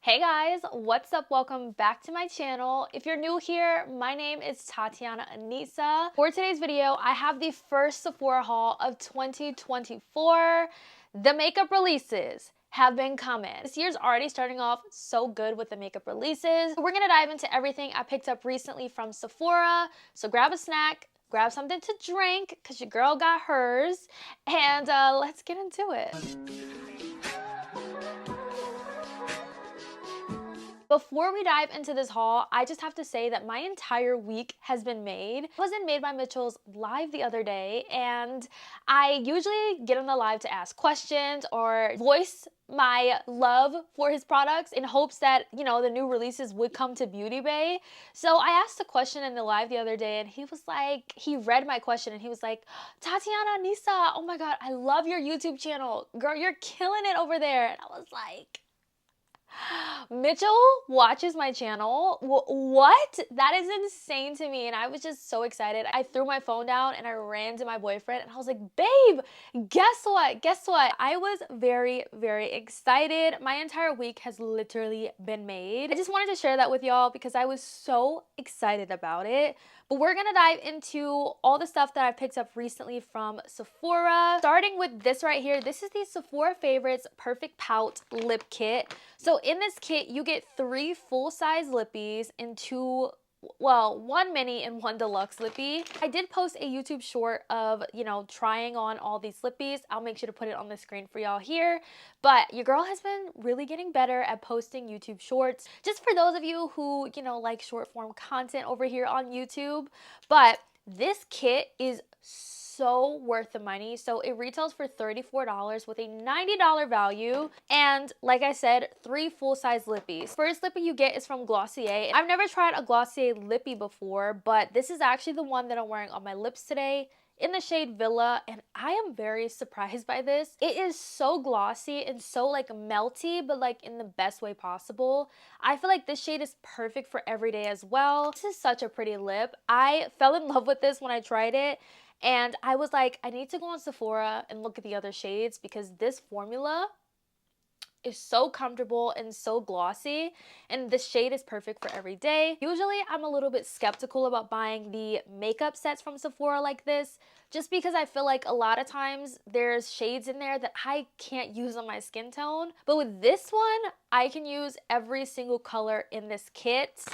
Hey guys, what's up? Welcome back to my channel. If you're new here, my name is Tatianna Anissa. For today's video, I have the first Sephora haul of 2024. The makeup releases have been coming. This year's already starting off so good with the makeup releases. We're gonna dive into everything I picked up recently from Sephora. So grab a snack, grab something to drink, because your girl got hers, and let's get into it. Before we dive into this haul, I just have to say that my entire week has been made. I was in Made by Mitchell's live the other day, and I usually get on the live to ask questions or voice my love for his products in hopes that, you know, the new releases would come to Beauty Bay. So I asked a question in the live the other day, and he was like, he read my question and he was like, Tatianna, Anissa, oh my God, I love your YouTube channel. Girl, you're killing it over there. And I was like, Mitchell watches my channel. What? That is insane to me. And I was just so excited. I threw my phone down and I ran to my boyfriend and I was like, babe, guess what? Guess what? I was very, very excited. My entire week has literally been made. I just wanted to share that with y'all because I was so excited about it. But we're gonna dive into all the stuff that I picked up recently from Sephora. Starting with this right here. This is the Sephora Favorites Perfect Pout Lip Kit. So in this kit, you get 3 full-size lippies and 2, well, 1 mini and 1 deluxe lippy. I did post a YouTube short of, you know, trying on all these lippies. I'll make sure to put it on the screen for y'all here. But your girl has been really getting better at posting YouTube shorts. Just for those of you who, you know, like short form content over here on YouTube. But this kit is so worth the money. So it retails for $34 with a $90 value. And like I said, 3 full-size lippies. First lippy you get is from Glossier. I've never tried a Glossier lippy before, but this is actually the one that I'm wearing on my lips today in the shade Villa, and I am very surprised by this. It is so glossy and so like melty, but like in the best way possible. I feel like this shade is perfect for every day as well. This is such a pretty lip. I fell in love with this when I tried it. And I was like, I need to go on Sephora and look at the other shades because this formula is so comfortable and so glossy, and this shade is perfect for every day. Usually I'm a little bit skeptical about buying the makeup sets from Sephora like this just because I feel like a lot of times there's shades in there that I can't use on my skin tone. But with this one, I can use every single color in this kit.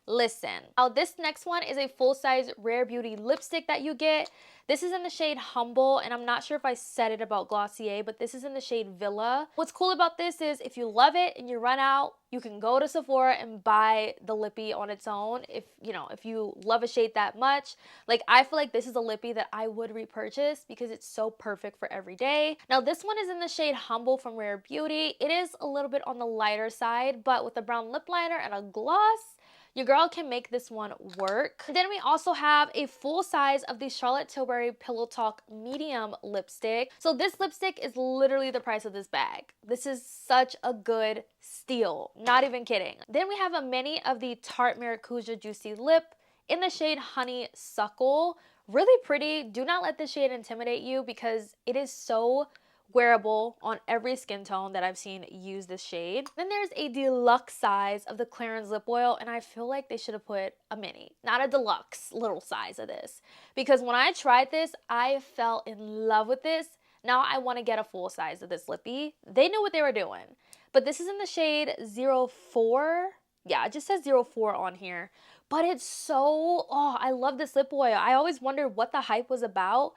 Listen. Now this next one is a full-size Rare Beauty lipstick that you get. This is in the shade Humble, and I'm not sure if I said it about Glossier, but this is in the shade Villa. What's cool about this is if you love it and you run out, you can go to Sephora and buy the lippy on its own if, you know, if you love a shade that much. Like, I feel like this is a lippy that I would repurchase because it's so perfect for every day. Now this one is in the shade Humble from Rare Beauty. It is a little bit on the lighter side, but with a brown lip liner and a gloss, your girl can make this one work. And then we also have a full size of the Charlotte Tilbury Pillow Talk medium lipstick. So this lipstick is literally the price of this bag. This is such a good steal, not even kidding. Then we have a mini of the Tarte Maracuja Juicy Lip in the shade Honeysuckle. Really pretty. Do not let this shade intimidate you because it is so wearable on every skin tone that I've seen use this shade. Then there's a deluxe size of the Clarins lip oil, and I feel like they should have put a mini, not a deluxe little size of this, because when I tried this, I fell in love with this. Now I want to get a full size of this lippy. They knew what they were doing. But this is in the shade 04. Yeah, it just says 04 on here. But it's so, oh, I love this lip oil. I always wondered what the hype was about.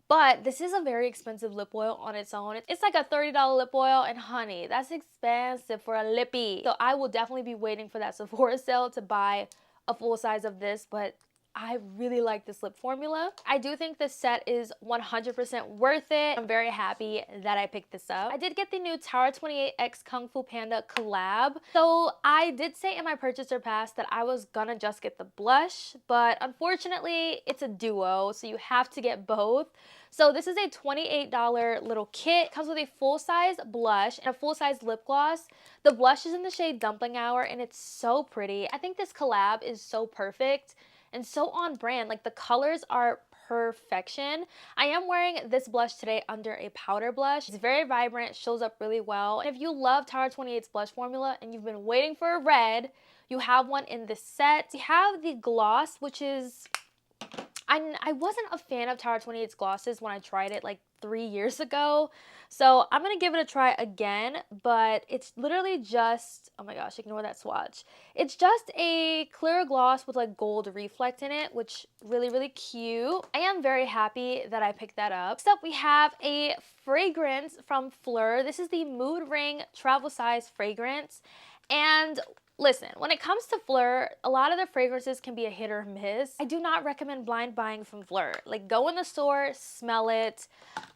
But this is a very expensive lip oil on its own. It's like a $30 lip oil, and honey, that's expensive for a lippy. So I will definitely be waiting for that Sephora sale to buy a full size of this, but I really like this lip formula. I do think this set is 100% worth it. I'm very happy that I picked this up. I did get the new Tower 28X Kung Fu Panda collab. So I did say in my purchaser pass that I was gonna just get the blush, but unfortunately it's a duo, so you have to get both. So this is a $28 little kit. It comes with a full-size blush and a full-size lip gloss. The blush is in the shade Dumpling Hour, and it's so pretty. I think this collab is so perfect and so on brand. Like, the colors are perfection. I am wearing this blush today under a powder blush. It's very vibrant, shows up really well. And if you love Tower 28's blush formula and you've been waiting for a red, you have one in this set. We have the gloss, which is... I wasn't a fan of Tower 28's glosses when I tried it like 3 years ago. So I'm going to give it a try again, but it's literally just, oh my gosh, ignore that swatch. It's just a clear gloss with like gold reflect in it, which really, really cute. I am very happy that I picked that up. Next up, we have a fragrance from Fleur. This is the Mood Ring Travel Size fragrance. And listen, when it comes to Fleur, a lot of their fragrances can be a hit or miss. I do not recommend blind buying from Fleur. Like, go in the store, smell it.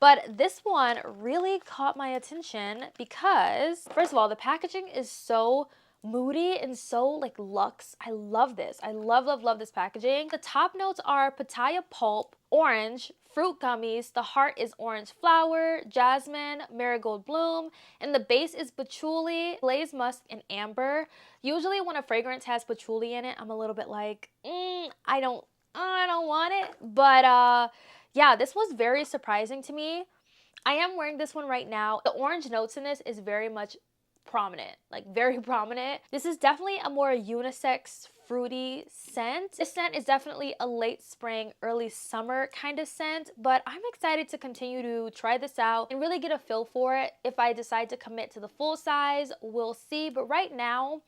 But this one really caught my attention because, first of all, the packaging is so moody and so like luxe. I love this. I love this packaging. The top notes are pitaya pulp, orange, fruit gummies. The heart is orange flower, jasmine, marigold bloom, and the base is patchouli, glazed musk, and amber. Usually when a fragrance has patchouli in it, I'm a little bit like, I don't want it. But yeah, this was very surprising to me. I am wearing this one right now. The orange notes in this is very much prominent, like very prominent. This is definitely a more unisex fruity scent. This scent is definitely a late spring, early summer kind of scent, but I'm excited to continue to try this out and really get a feel for it. If I decide to commit to the full size, we'll see. But right now,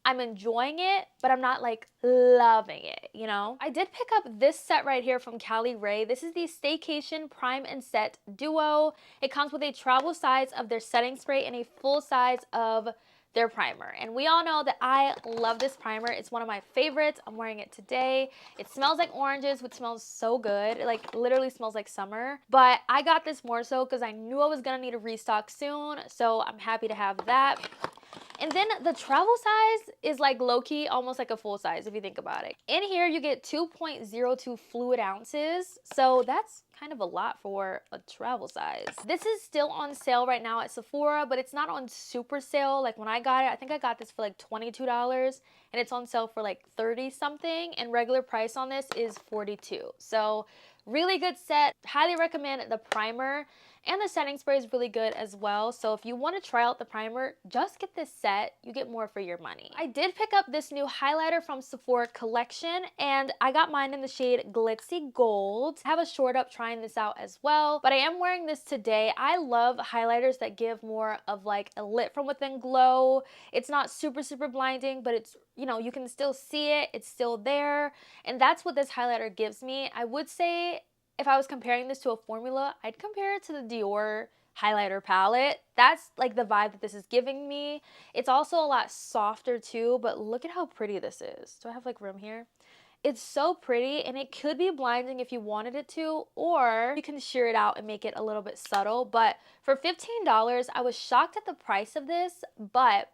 I'm enjoying it, but I'm not like loving it, you know? I did pick up this set right here from caliray. This is the Staycation Prime and Set Duo. It comes with a travel size of their setting spray and a full size of their primer. And we all know that I love this primer. It's one of my favorites. I'm wearing it today. It smells like oranges, which smells so good. It like literally smells like summer. But I got this more so because I knew I was gonna need a restock soon. So I'm happy to have that. And then the travel size is like low-key almost like a full size if you think about it. In here you get 2.02 fluid ounces, so that's kind of a lot for a travel size. This is still on sale right now at Sephora, but it's not on super sale. Like when I got it, I think I got this for like $22 and it's on sale for like 30 something, and regular price on this is $42. So really good set. Highly recommend the primer. And the setting spray is really good as well. So if you want to try out the primer, just get this set. You get more for your money. I did pick up this new highlighter from Sephora collection, and I got mine in the shade Glitzy Gold. I have a short up trying this out as well, but I am wearing this today. I love highlighters that give more of like a lit from within glow. It's not super blinding, but it's, you know, you can still see it. It's still there. And that's what this highlighter gives me. I would say, if I was comparing this to a formula, I'd compare it to the Dior highlighter palette. That's like the vibe that this is giving me. It's also a lot softer too, but look at how pretty this is. Do I have like room here? It's so pretty, and it could be blinding if you wanted it to, or you can sheer it out and make it a little bit subtle. But for $15, I was shocked at the price of this, but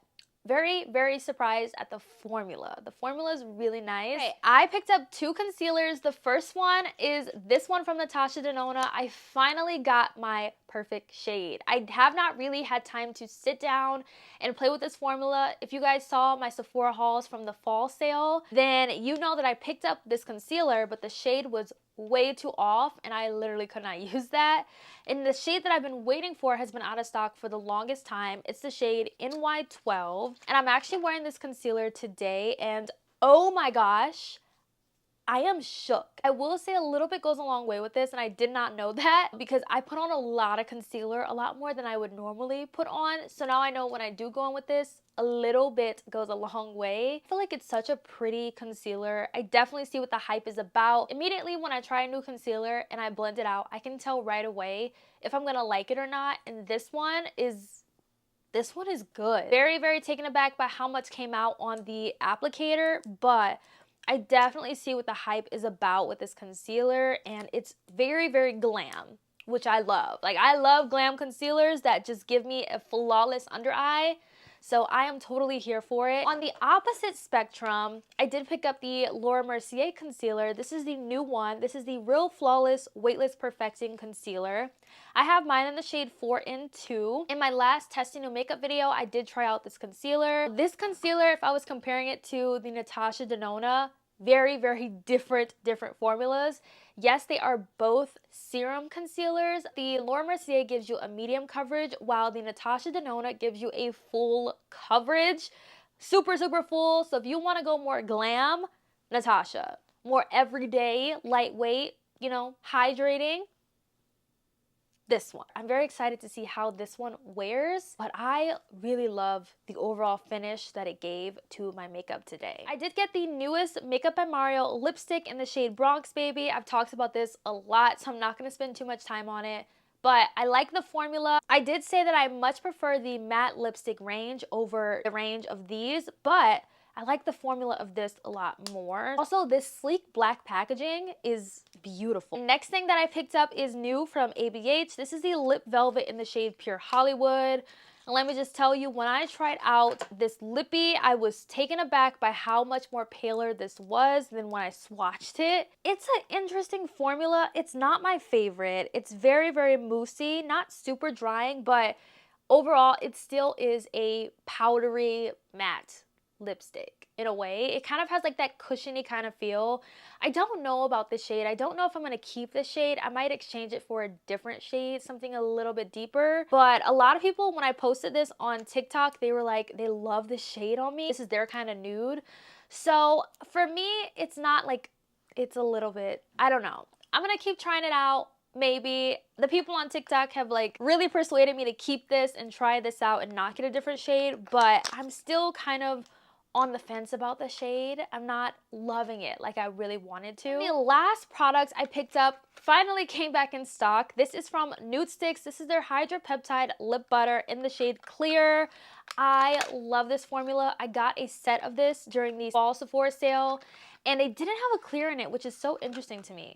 very surprised at the formula. The formula is really nice. Okay, I picked up two concealers. The first one is this one from Natasha Denona. I finally got my perfect shade. I have not really had time to sit down and play with this formula. If you guys saw my Sephora hauls from the fall sale, then you know that I picked up this concealer, but the shade was way too off and I literally could not use that. And the shade that I've been waiting for has been out of stock for the longest time. It's the shade NY12, and I'm actually wearing this concealer today, and oh my gosh, I am shook. I will say a little bit goes a long way with this, and I did not know that because I put on a lot of concealer, a lot more than I would normally put on. So now I know when I do go in with this, a little bit goes a long way. I feel like it's such a pretty concealer. I definitely see what the hype is about. Immediately when I try a new concealer and I blend it out, I can tell right away if I'm gonna like it or not. And this one is good. Very taken aback by how much came out on the applicator, but I definitely see what the hype is about with this concealer, and it's very glam, which I love. Like, I love glam concealers that just give me a flawless under eye. So I am totally here for it. On the opposite spectrum, I did pick up the Laura Mercier concealer. This is the new one. This is the Real Flawless Weightless Perfecting Concealer. I have mine in the shade 4 in 2. In my last testing new makeup video, I did try out this concealer. This concealer, if I was comparing it to the Natasha Denona, very, very different formulas. Yes, they are both serum concealers. The Laura Mercier gives you a medium coverage, while the Natasha Denona gives you a full coverage. Super, super full. So if you want to go more glam, Natasha. More everyday, lightweight, you know, hydrating, this one. I'm very excited to see how this one wears, but I really love the overall finish that it gave to my makeup today. I did get the newest Makeup by Mario lipstick in the shade Bronx Baby. I've talked about this a lot, so I'm not going to spend too much time on it, but I like the formula. I did say that I much prefer the matte lipstick range over the range of these, but I like the formula of this a lot more. Also, this sleek black packaging is beautiful. Next thing that I picked up is new from ABH. This is the Lip Velvet in the shade Pure Hollywood. And let me just tell you, when I tried out this lippy, I was taken aback by how much more paler this was than when I swatched it. It's an interesting formula. It's not my favorite. It's very, very moussey, not super drying, but overall, it still is a powdery matte lipstick in a way. It kind of has like that cushiony kind of feel. I don't know about this shade. I don't know if I'm going to keep this shade. I might exchange it for a different shade, something a little bit deeper. But a lot of people, when I posted this on TikTok, they were like, they love this shade on me. This is their kind of nude. So for me, it's not like, it's a little bit, I don't know. I'm going to keep trying it out. Maybe the people on TikTok have like really persuaded me to keep this and try this out and not get a different shade, but I'm still kind of on the fence about the shade. I'm not loving it like I really wanted to. The last product I picked up finally came back in stock. This is from Nude Sticks. This is their Hydra Peptide Lip Butter in the shade Clear. I love this formula. I got a set of this during the fall Sephora sale, and they didn't have a clear in it, which is so interesting to me.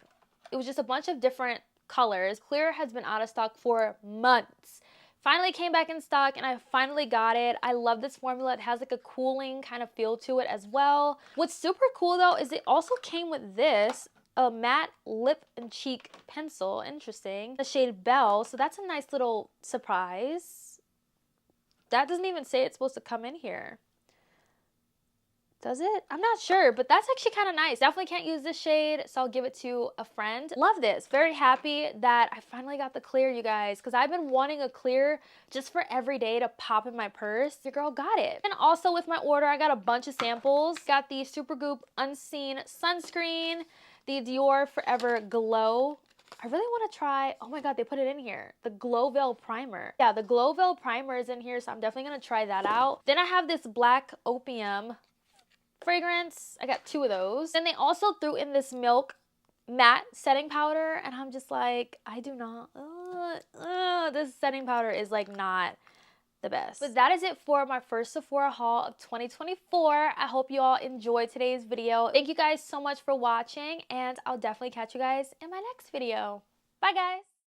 It was just a bunch of different colors. Clear has been out of stock for months. Finally came back in stock, and I finally got it. I love this formula. It has like a cooling kind of feel to it as well. What's super cool though is it also came with this, a matte lip and cheek pencil. Interesting. The shade Belle, so that's a nice little surprise. That doesn't even say it's supposed to come in here. Does it? I'm not sure, but that's actually kind of nice. Definitely can't use this shade, so I'll give it to a friend. Love this. Very happy that I finally got the clear, you guys, because I've been wanting a clear just for every day to pop in my purse. Your girl got it. And also with my order, I got a bunch of samples. Got the Supergoop Unseen Sunscreen, the Dior Forever Glow. I really want to try, oh my god, they put it in here, the Glow Veil Primer. Yeah, the Glow Veil Primer is in here, so I'm definitely going to try that out. Then I have this Black Opium fragrance. I got 2 of those. Then they also threw in this Milk matte setting powder, and I'm just like, I do not, this setting powder is like not the best. But that is it for my first Sephora haul of 2024. I hope you all enjoyed today's video. Thank you guys so much for watching, and I'll definitely catch you guys in my next video. Bye guys.